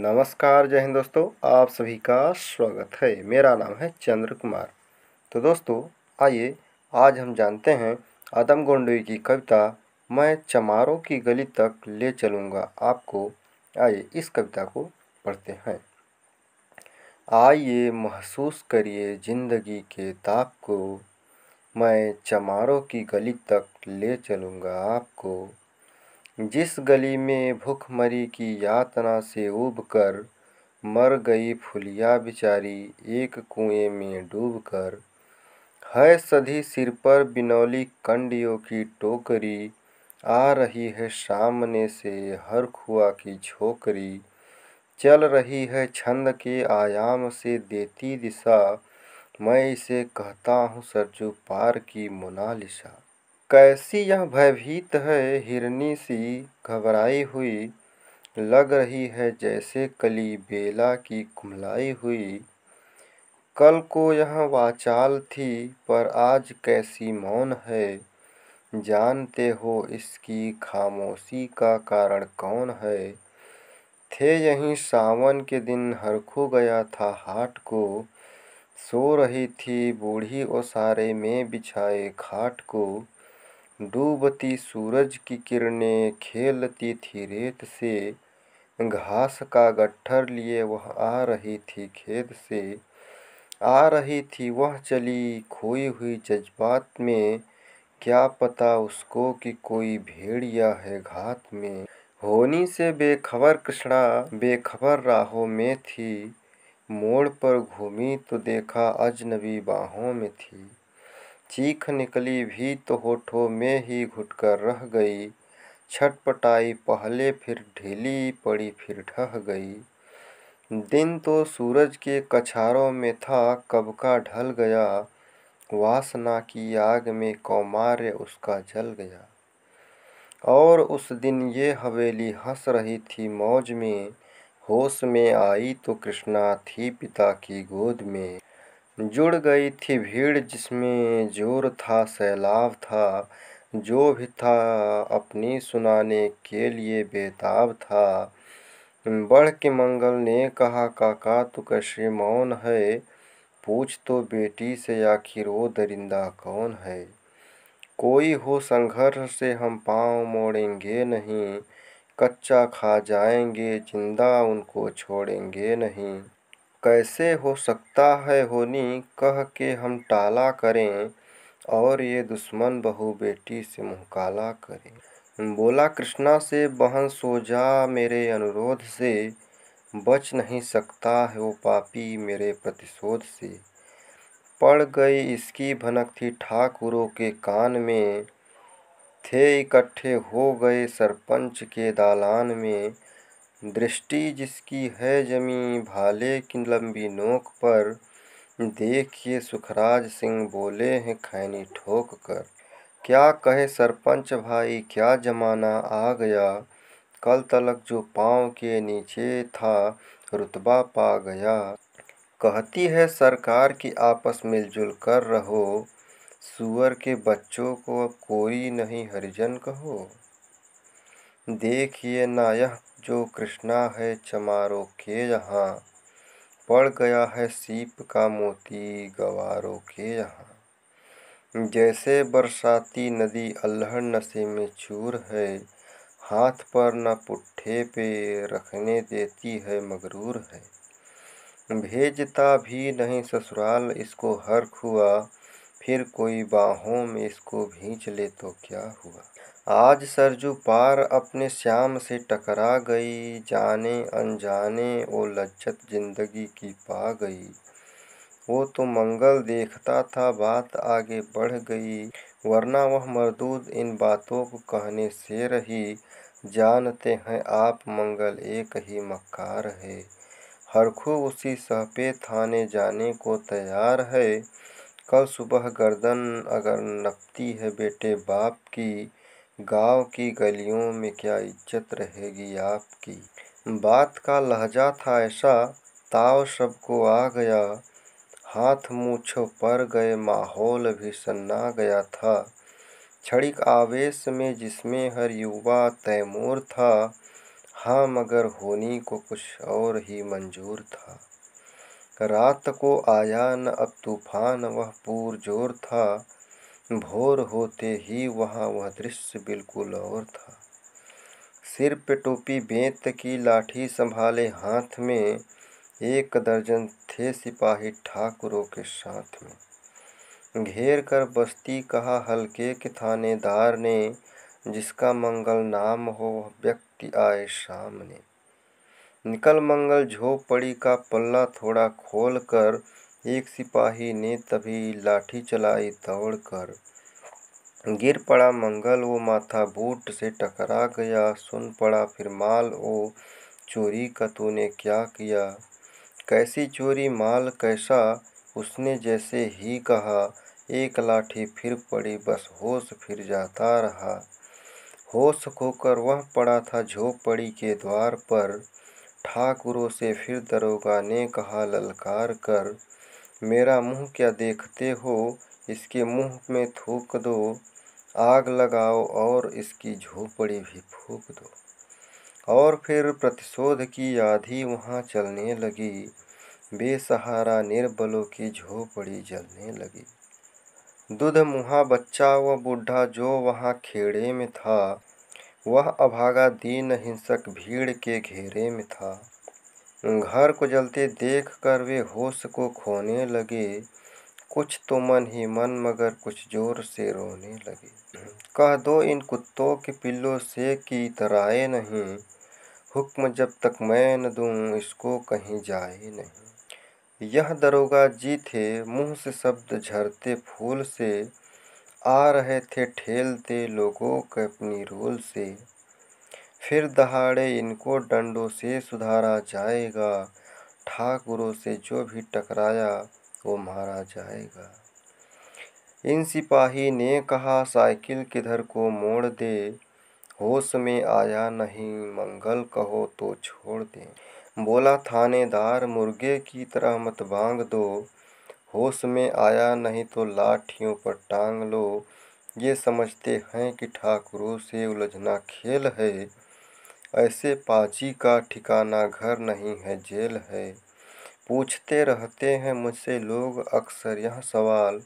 नमस्कार, जय हिंद दोस्तों। आप सभी का स्वागत है। मेरा नाम है चंद्र कुमार। तो दोस्तों, आइए आज हम जानते हैं आदम गोंडवी की कविता मैं चमारों की गली तक ले चलूँगा आपको। आइए इस कविता को पढ़ते हैं। आइए महसूस करिए ज़िंदगी के ताप को, मैं चमारों की गली तक ले चलूँगा आपको। जिस गली में भूखमरी की यातना से ऊब कर मर गई फुलिया बिचारी एक कुएं में डूब कर। है सधी सिर पर बिनौली कंडियों की टोकरी, आ रही है सामने से हर खुआ की छोकरी। चल रही है छंद के आयाम से देती दिशा, मैं इसे कहता हूँ सरजू पार की मोनालिसा। कैसी यह भयभीत है हिरनी सी घबराई हुई, लग रही है जैसे कली बेला की कुम्हलाई हुई। कल को यह वाचाल थी पर आज कैसी मौन है, जानते हो इसकी खामोशी का कारण कौन है। थे यहीं सावन के दिन हरखू गया था हाट को, सो रही थी बूढ़ी ओसारे में बिछाए खाट को। डूबती सूरज की किरणें खेलती थी रेत से, घास का गट्ठर लिए वह आ रही थी खेत से। आ रही थी वह चली खोई हुई जज्बात में, क्या पता उसको कि कोई भेड़िया है घात में। होनी से बेखबर कृष्णा बेखबर राहों में थी, मोड़ पर घूमी तो देखा अजनबी बाहों में थी। चीख निकली भी तो होठों में ही घुटकर रह गई, छटपटाई पहले फिर ढीली पड़ी फिर ढह गई। दिन तो सूरज के कछारों में था कब का ढल गया, वासना की आग में कौमार्य उसका जल गया। और उस दिन ये हवेली हंस रही थी मौज में, होश में आई तो कृष्णा थी पिता की गोद में। जुड़ गई थी भीड़ जिसमें जोर था सैलाब था, जो भी था अपनी सुनाने के लिए बेताब था। बढ़ के मंगल ने कहा काका तू कैसे मौन है, पूछ तो बेटी से आखिर वो दरिंदा कौन है। कोई हो संघर्ष से हम पाँव मोड़ेंगे नहीं, कच्चा खा जाएंगे जिंदा उनको छोड़ेंगे नहीं। कैसे हो सकता है होनी कह के हम टाला करें, और ये दुश्मन बहू बेटी से मुँह काला करें। बोला कृष्णा से बहन सो जा मेरे अनुरोध से, बच नहीं सकता है वो पापी मेरे प्रतिशोध से। पड़ गई इसकी भनक थी ठाकुरों के कान में, थे इकट्ठे हो गए सरपंच के दालान में। दृष्टि जिसकी है जमी भाले की लंबी नोक पर, देखिए सुखराज सिंह बोले हैं खैनी ठोक कर। क्या कहे सरपंच भाई क्या जमाना आ गया, कल तलक जो पाँव के नीचे था रुतबा पा गया। कहती है सरकार की आपस मिलजुल कर रहो, सुअर के बच्चों को अब कोई नहीं हरिजन कहो। देखिए ना यह जो कृष्णा है चमारों के यहाँ, पड़ गया है सीप का मोती गवारों के यहाँ। जैसे बरसाती नदी अल्हड़ नशे में चूर है, हाथ पर न पुट्ठे पे रखने देती है मगरूर है। भेजता भी नहीं ससुराल इसको हर खुआ, फिर कोई बाहों में इसको भींच ले तो क्या हुआ। आज सरजू पार अपने श्याम से टकरा गई, जाने अनजाने वो लज्जत जिंदगी की पा गई। वो तो मंगल देखता था बात आगे बढ़ गई, वरना वह मरदूद इन बातों को कहने से रही। जानते हैं आप मंगल एक ही मक्कार है, हरखू उसी सहपे थाने जाने को तैयार है। कल सुबह गर्दन अगर नपती है बेटे बाप की, गांव की गलियों में क्या इज्जत रहेगी आपकी। बात का लहजा था ऐसा ताव सबको आ गया, हाथ मूँछों पर गए माहौल भी सन्ना गया था। क्षणिक आवेश में जिसमें हर युवा तैमूर था, हाँ मगर होनी को कुछ और ही मंजूर था। रात को आया न अब तूफान, वह पुरजोर था। भोर होते ही वहाँ वह दृश्य बिल्कुल और था। सिर पे टोपी बेंत की, लाठी संभाले हाथ में, 1 दर्जन थे सिपाही ठाकुरों के साथ में। घेर कर बस्ती कहा हल्के के थानेदार ने, जिसका मंगल नाम हो वह व्यक्ति आए सामने। निकल मंगल झोपड़ी का पल्ला थोड़ा खोल कर, एक सिपाही ने तभी लाठी चलाई दौड़ कर। गिर पड़ा मंगल, वो माथा बूट से टकरा गया। सुन पड़ा फिर माल, ओ चोरी का तूने क्या किया। कैसी चोरी माल कैसा, उसने जैसे ही कहा। एक लाठी फिर पड़ी, बस होश फिर जाता रहा। होश खोकर वह पड़ा था झोपड़ी के द्वार पर। ठाकुरों से फिर दरोगा ने कहा ललकार कर, मेरा मुँह क्या देखते हो, इसके मुँह में थूक दो। आग लगाओ और इसकी झोपड़ी भी फूँक दो। और फिर प्रतिशोध की आंधी वहाँ चलने लगी। बेसहारा निर्बलों की झोपड़ी जलने लगी। दूध मुहा बच्चा व बूढ़ा जो वहाँ खेड़े में था, वह अभागा दीन हिंसक भीड़ के घेरे में था। घर को जलते देख कर वे होश को खोने लगे। कुछ तो मन ही मन मगर कुछ जोर से रोने लगे। कह दो इन कुत्तों के पिल्लों से कि इतराए नहीं। हुक्म जब तक मैं न दूं, इसको कहीं जाए नहीं। यह दरोगा जी थे, मुंह से शब्द झरते फूल से। आ रहे थे ठेलते लोगों के अपनी रूल से। फिर दहाड़े इनको डंडों से सुधारा जाएगा। ठाकुरों से जो भी टकराया वो मारा जाएगा। इन सिपाही ने कहा साइकिल किधर को मोड़ दे। होश में आया नहीं मंगल कहो तो छोड़ दे। बोला थानेदार मुर्गे की तरह मत बांग दो। होश में आया नहीं तो लाठियों पर टांग लो। ये समझते हैं कि ठाकुरों से उलझना खेल है। ऐसे पाजी का ठिकाना घर नहीं है जेल है। पूछते रहते हैं मुझसे लोग अक्सर यह सवाल,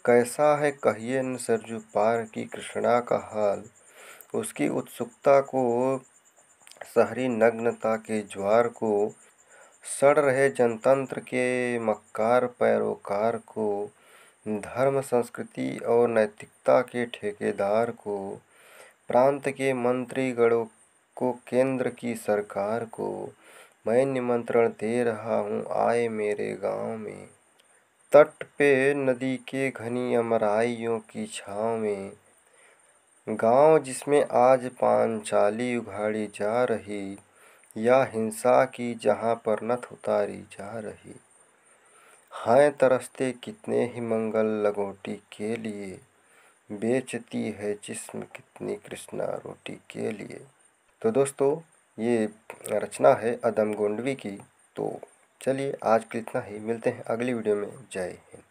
कैसा है कहिए न सरजू पार की कृष्णा का हाल। उसकी उत्सुकता को, शहरी नग्नता के ज्वार को, सड़ रहे जनतंत्र के मक्कार पैरोकार को, धर्म संस्कृति और नैतिकता के ठेकेदार को, प्रांत के मंत्रीगणों को, केंद्र की सरकार को मैं निमंत्रण दे रहा हूँ आए मेरे गांव में। तट पे नदी के घनी अमराइयों की छाँव में, गांव जिसमें आज पांचाली उघाड़ी जा रही, या हिंसा की जहाँ पर नथ उतारी जा रही। हैं तरसते कितने ही मंगल लगोटी के लिए, बेचती है जिस्म कितनी कृष्णा रोटी के लिए। तो दोस्तों ये रचना है अदम गोंडवी की। तो चलिए आज के इतना ही, मिलते हैं अगली वीडियो में। जय हिंद।